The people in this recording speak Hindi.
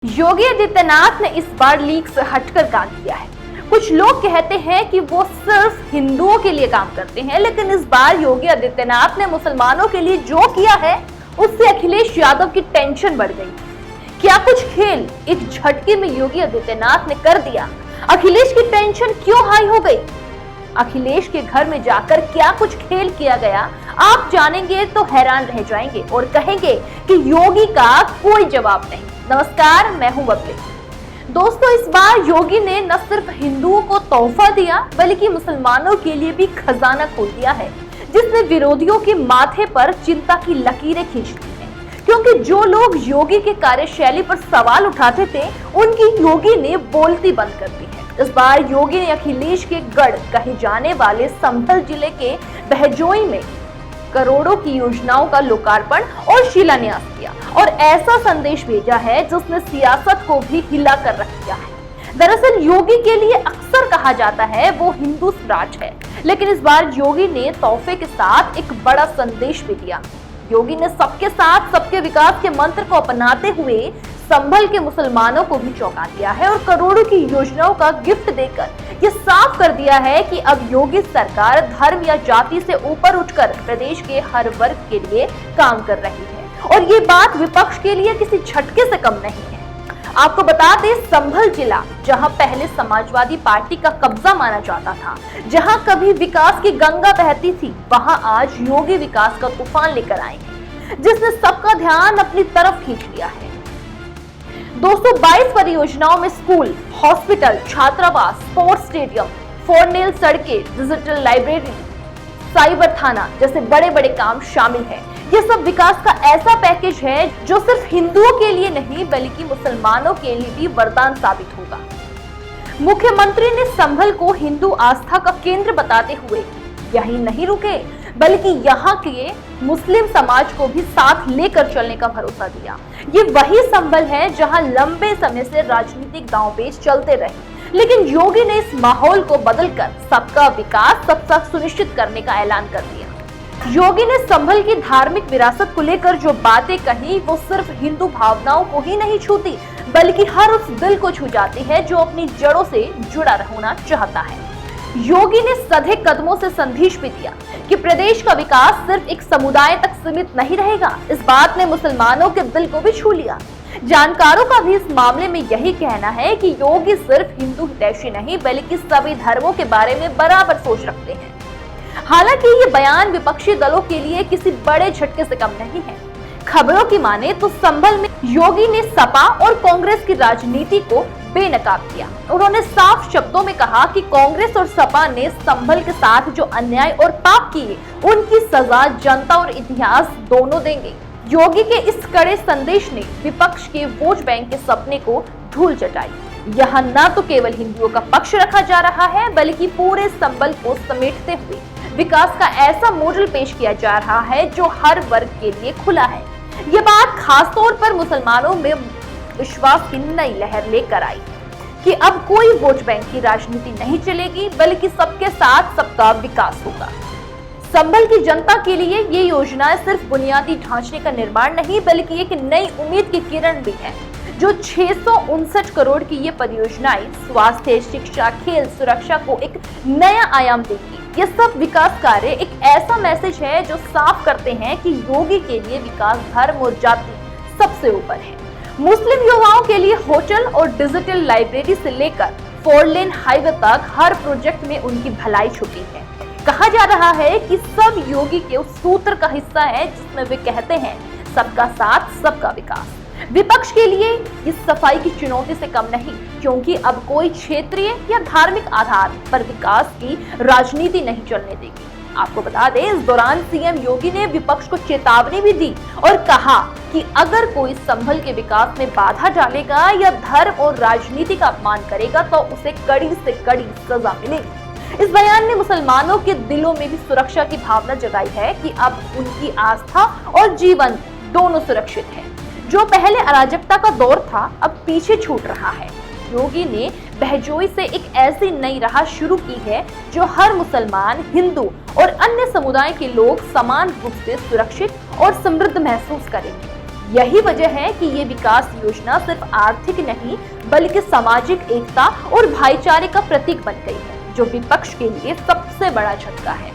योगी आदित्यनाथ ने इस बार लीग से हटकर काम किया है। कुछ लोग कहते हैं कि वो सिर्फ हिंदुओं के लिए काम करते हैं, लेकिन इस बार योगी आदित्यनाथ ने मुसलमानों के लिए जो किया है उससे अखिलेश यादव की टेंशन बढ़ गई। क्या कुछ खेल एक झटके में योगी आदित्यनाथ ने कर दिया? अखिलेश की टेंशन क्यों हाई हो गई? अखिलेश के घर में जाकर क्या कुछ खेल किया गया, आप जानेंगे तो हैरान रह जाएंगे और कहेंगे कि योगी का कोई जवाब नहीं। नमस्कार, मैं हूं बबली। दोस्तों, इस बार योगी ने न सिर्फ हिंदुओं को तोहफा दिया बल्कि मुसलमानों के लिए भी खजाना खोल दिया है, जिसने विरोधियों के माथे पर चिंता की लकीरें खींच दी हैं। क्योंकि जो लोग योगी के कार्यशैली पर सवाल उठाते थे, उनकी योगी ने बोलती बंद कर दी है। इस बार योगी ने अखिलेश के गढ़ कहे जाने वाले संभल जिले के बहजोई में करोड़ों की योजनाओं का लोकार्पण और शिलान्यास किया और ऐसा संदेश भेजा है जिसने सियासत को भी हिला कर रख दिया है। दरअसल योगी के लिए अक्सर कहा जाता है वो हिंदू स्वराज है, लेकिन इस बार योगी ने तोहफे के साथ एक बड़ा संदेश भी दिया। योगी ने सबके साथ सबके विकास के मंत्र को अपनाते हुए संभल के मुसलमानों को भी चौंका दिया है और करोड़ों की योजनाओं का गिफ्ट देकर ये साफ कर दिया है कि अब योगी सरकार धर्म या जाति से ऊपर उठकर प्रदेश के हर वर्ग के लिए काम कर रही है और ये बात विपक्ष के लिए किसी झटके से कम नहीं है। आपको बता दें, संभल जिला जहां पहले समाजवादी पार्टी का कब्जा माना जाता था, जहां कभी विकास की गंगा बहती थी, वहां आज योगी विकास का तूफान लेकर आए हैं, जिसने सबका ध्यान अपनी तरफ खींच लिया है। 222 परियोजनाओं में स्कूल, हॉस्पिटल, छात्रावास, स्पोर्ट्स स्टेडियम, 4 लेन सड़कें, डिजिटल लाइब्रेरी, साइबर थाना जैसे बड़े बड़े काम शामिल हैं। ये सब विकास का ऐसा पैकेज है जो सिर्फ हिंदुओं के लिए नहीं बल्कि मुसलमानों के लिए भी वरदान साबित होगा। मुख्यमंत्री ने संभल को हिंदू आस्था का केंद्र बताते हुए यही नहीं रुके बल्कि यहाँ के मुस्लिम समाज को भी साथ लेकर चलने का भरोसा दिया। ये वही संभल है जहां लंबे समय से राजनीतिक दांवपेच चलते रहे, लेकिन योगी ने इस माहौल को बदलकर सबका विकास सबका सुनिश्चित करने का ऐलान कर दिया। योगी ने संभल की धार्मिक विरासत को लेकर जो बातें कही वो सिर्फ हिंदू भावनाओं को ही नहीं छूती बल्कि हर उस दिल को छू जाती है जो अपनी जड़ों से जुड़ा होना चाहता है। योगी ने सधे कदमों से संदेश भी दिया कि प्रदेश का विकास सिर्फ एक समुदाय तक सीमित नहीं रहेगा। इस बात ने मुसलमानों के दिल को भी छू लिया। जानकारों का भी इस मामले में यही कहना है कि योगी सिर्फ हिंदू हितैषी नहीं बल्कि सभी धर्मों के बारे में बराबर सोच रखते हैं। हालांकि ये बयान विपक्षी दलों के लिए किसी बड़े झटके से कम नहीं है। खबरों की माने तो संभल में योगी ने सपा और कांग्रेस की राजनीति को बेनकाब किया। उन्होंने साफ शब्दों में कहा कि कांग्रेस और सपा ने संभल के साथ जो अन्याय और पाप किए उनकी सजा जनता और इतिहास दोनों देंगे। योगी के इस कड़े संदेश ने विपक्ष के वोट बैंक के सपने को धूल चटाई। यहाँ न तो केवल हिंदुओं का पक्ष रखा जा रहा है बल्कि पूरे संभल को समेटते हुए विकास का ऐसा मॉडल पेश किया जा रहा है जो हर वर्ग के लिए खुला है। ये बात खासतौर पर मुसलमानों में विश्वास की नई लहर लेकर आई कि अब कोई वोट बैंक की राजनीति नहीं चलेगी बल्कि सबके साथ सबका विकास होगा। संभल की जनता के लिए ये योजनाएं सिर्फ बुनियादी ढांचे का निर्माण नहीं बल्कि एक नई उम्मीद की किरण भी है। जो 659 करोड़ की ये परियोजनाएं स्वास्थ्य, शिक्षा, खेल, सुरक्षा को एक नया आयाम देगी। ये सब विकास कार्य एक ऐसा मैसेज है जो साफ करते हैं कि योगी के लिए विकास धर्म और जाति सबसे ऊपर है। मुस्लिम युवाओं के लिए होटल और डिजिटल लाइब्रेरी से लेकर 4 लेन हाईवे तक हर प्रोजेक्ट में उनकी भलाई छुपी है। कहा जा रहा है कि सब योगी के उस सूत्र का हिस्सा है जिसमें वे कहते हैं सबका साथ सबका विकास। विपक्ष के लिए इस सफाई की चुनौती से कम नहीं, क्योंकि अब कोई क्षेत्रीय या धार्मिक आधार पर विकास की राजनीति नहीं चलने देगी। आपको बता दें, इस दौरान सीएम योगी ने विपक्ष को चेतावनी भी दी और कहा कि अगर कोई संभल के विकास में बाधा डालेगा या धर्म और राजनीति का अपमान करेगा तो उसे कड़ी से कड़ी सजा मिलेगी। इस बयान ने मुसलमानों के दिलों में भी सुरक्षा की भावना जगाई है कि अब उनकी आस्था और जीवन दोनों सुरक्षित है। जो पहले अराजकता का दौर था अब पीछे छूट रहा है। योगी ने बहजोई से एक ऐसी नई राह शुरू की है जो हर मुसलमान, हिंदू और अन्य समुदाय के लोग समान रूप से सुरक्षित और समृद्ध महसूस करेंगे। यही वजह है कि ये विकास योजना सिर्फ आर्थिक नहीं बल्कि सामाजिक एकता और भाईचारे का प्रतीक बन गई है, जो विपक्ष के लिए सबसे बड़ा झटका है।